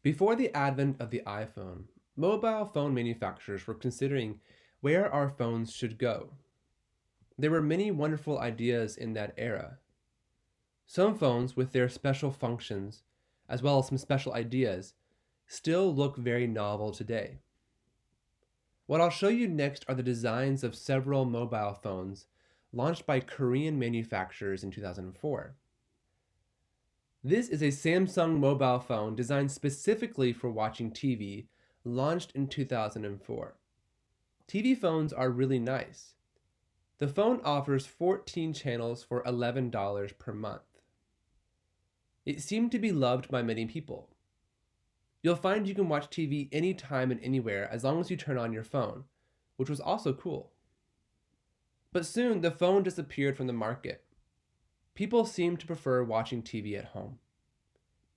Before the advent of the iPhone, mobile phone manufacturers were considering where our phones should go. There were many wonderful ideas in that era. Some phones, with their special functions, as well as some special ideas, still look very novel today. What I'll show you next are the designs of several mobile phones launched by Korean manufacturers in 2004. This is a Samsung mobile phone designed specifically for watching TV, launched in 2004. TV phones are really nice. The phone offers 14 channels for $11 per month. It seemed to be loved by many people. You'll find you can watch TV anytime and anywhere as long as you turn on your phone, which was also cool. But soon the phone disappeared from the market. People seemed to prefer watching TV at home.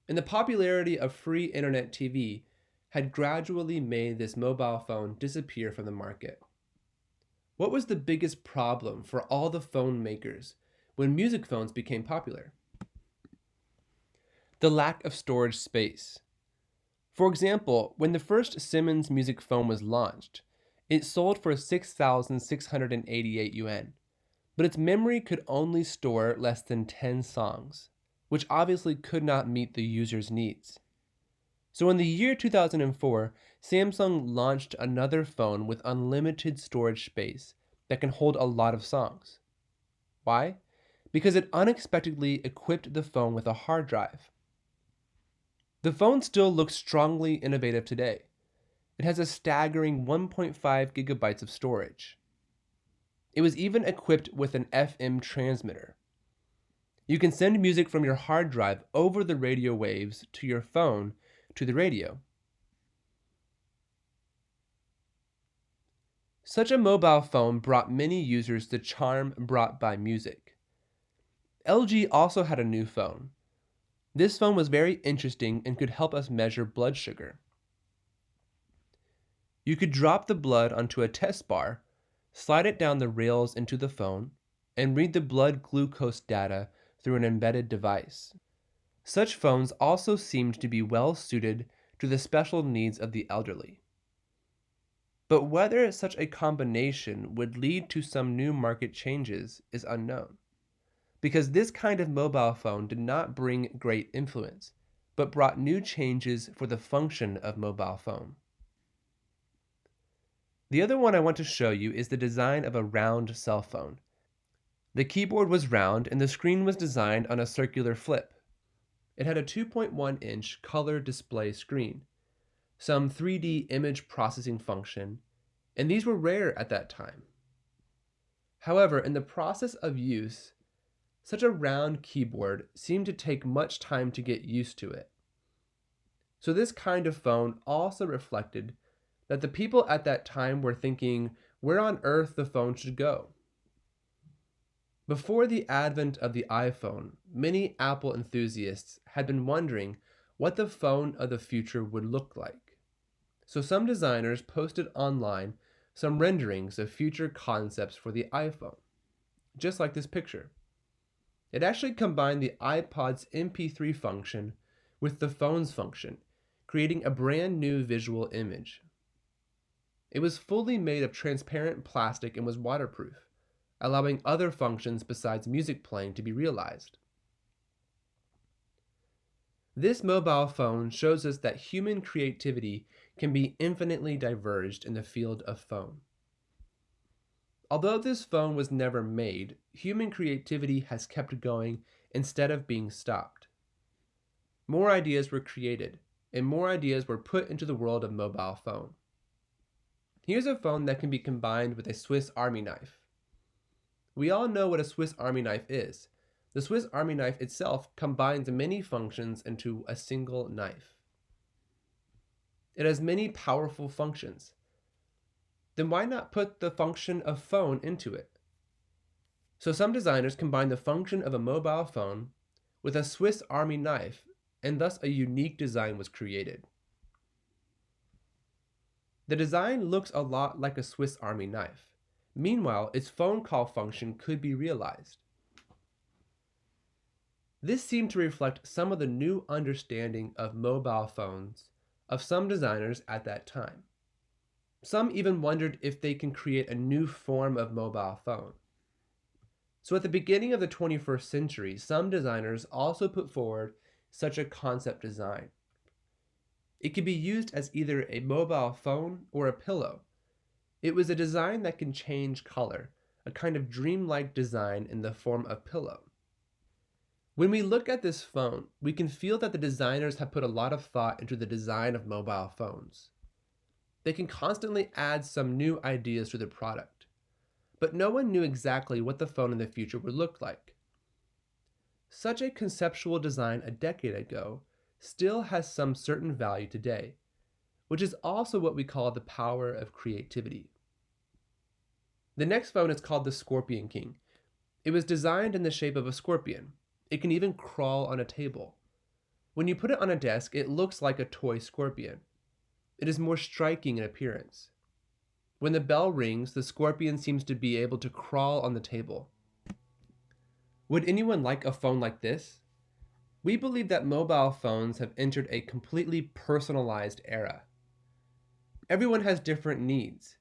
And the popularity of free internet TV had gradually made this mobile phone disappear from the market. What was the biggest problem for all the phone makers when music phones became popular? The lack of storage space. For example, when the first Siemens music phone was launched, it sold for 6,688 yuan, but its memory could only store less than 10 songs, which obviously could not meet the user's needs. So in the year 2004, Samsung launched another phone with unlimited storage space that can hold a lot of songs. Why? Because it unexpectedly equipped the phone with a hard drive. The phone still looks strongly innovative today. It has a staggering 1.5 gigabytes of storage. It was even equipped with an FM transmitter. You can send music from your hard drive over the radio waves to your phone to the radio. Such a mobile phone brought many users the charm brought by music. LG also had a new phone. This phone was very interesting and could help us measure blood sugar. You could drop the blood onto a test bar, slide it down the rails into the phone, and read the blood glucose data through an embedded device. Such phones also seemed to be well suited to the special needs of the elderly. But whether such a combination would lead to some new market changes is unknown, because this kind of mobile phone did not bring great influence, but brought new changes for the function of mobile phone. The other one I want to show you is the design of a round cell phone. The keyboard was round and the screen was designed on a circular flip. It had a 2.1-inch color display screen, some 3D image processing function, and these were rare at that time. However, in the process of use, such a round keyboard seemed to take much time to get used to it. So this kind of phone also reflected that the people at that time were thinking where on earth the phone should go. Before the advent of the iPhone, many Apple enthusiasts had been wondering what the phone of the future would look like. So some designers posted online some renderings of future concepts for the iPhone, just like this picture. It actually combined the iPod's MP3 function with the phone's function, creating a brand new visual image. It was fully made of transparent plastic and was waterproof, allowing other functions besides music playing to be realized. This mobile phone shows us that human creativity can be infinitely diverged in the field of phone. Although this phone was never made, human creativity has kept going instead of being stopped. More ideas were created, and more ideas were put into the world of mobile phone. Here's a phone that can be combined with a Swiss Army knife. We all know what a Swiss Army knife is. The Swiss Army knife itself combines many functions into a single knife. It has many powerful functions. Then why not put the function of phone into it? So some designers combined the function of a mobile phone with a Swiss Army knife, and thus a unique design was created. The design looks a lot like a Swiss Army knife. Meanwhile, its phone call function could be realized. This seemed to reflect some of the new understanding of mobile phones of some designers at that time. Some even wondered if they can create a new form of mobile phone. So at the beginning of the 21st century, some designers also put forward such a concept design. It could be used as either a mobile phone or a pillow. It was a design that can change color, a kind of dreamlike design in the form of pillow. When we look at this phone, we can feel that the designers have put a lot of thought into the design of mobile phones. They can constantly add some new ideas to the product, but no one knew exactly what the phone in the future would look like. Such a conceptual design a decade ago still has some certain value today, which is also what we call the power of creativity. The next phone is called the Scorpion King. It was designed in the shape of a scorpion. It can even crawl on a table. When you put it on a desk, it looks like a toy scorpion. It is more striking in appearance. When the bell rings, the scorpion seems to be able to crawl on the table. Would anyone like a phone like this? We believe that mobile phones have entered a completely personalized era. Everyone has different needs.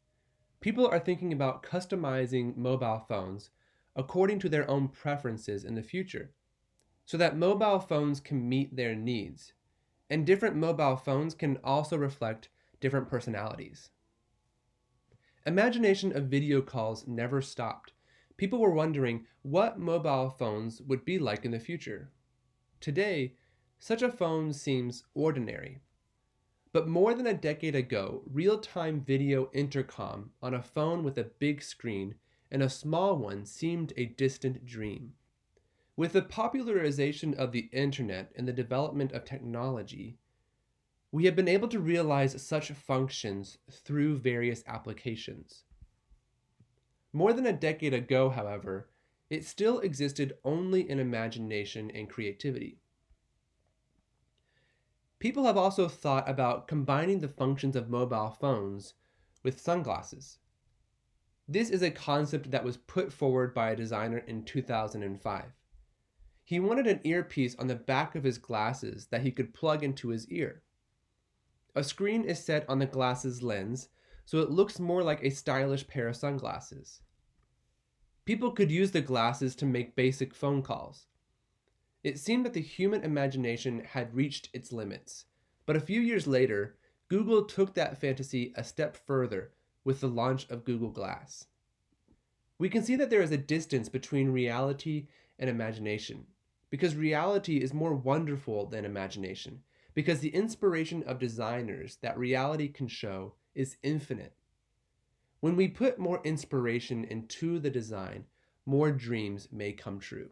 People are thinking about customizing mobile phones according to their own preferences in the future, so that mobile phones can meet their needs. And different mobile phones can also reflect different personalities. Imagination of video calls never stopped. People were wondering what mobile phones would be like in the future. Today, such a phone seems ordinary. But more than a decade ago, real-time video intercom on a phone with a big screen and a small one seemed a distant dream. With the popularization of the internet and the development of technology, we have been able to realize such functions through various applications. More than a decade ago, however, it still existed only in imagination and creativity. People have also thought about combining the functions of mobile phones with sunglasses. This is a concept that was put forward by a designer in 2005. He wanted an earpiece on the back of his glasses that he could plug into his ear. A screen is set on the glasses lens, so it looks more like a stylish pair of sunglasses. People could use the glasses to make basic phone calls. It seemed that the human imagination had reached its limits, but a few years later, Google took that fantasy a step further with the launch of Google Glass. We can see that there is a distance between reality and imagination, because reality is more wonderful than imagination, because the inspiration of designers that reality can show is infinite. When we put more inspiration into the design, more dreams may come true.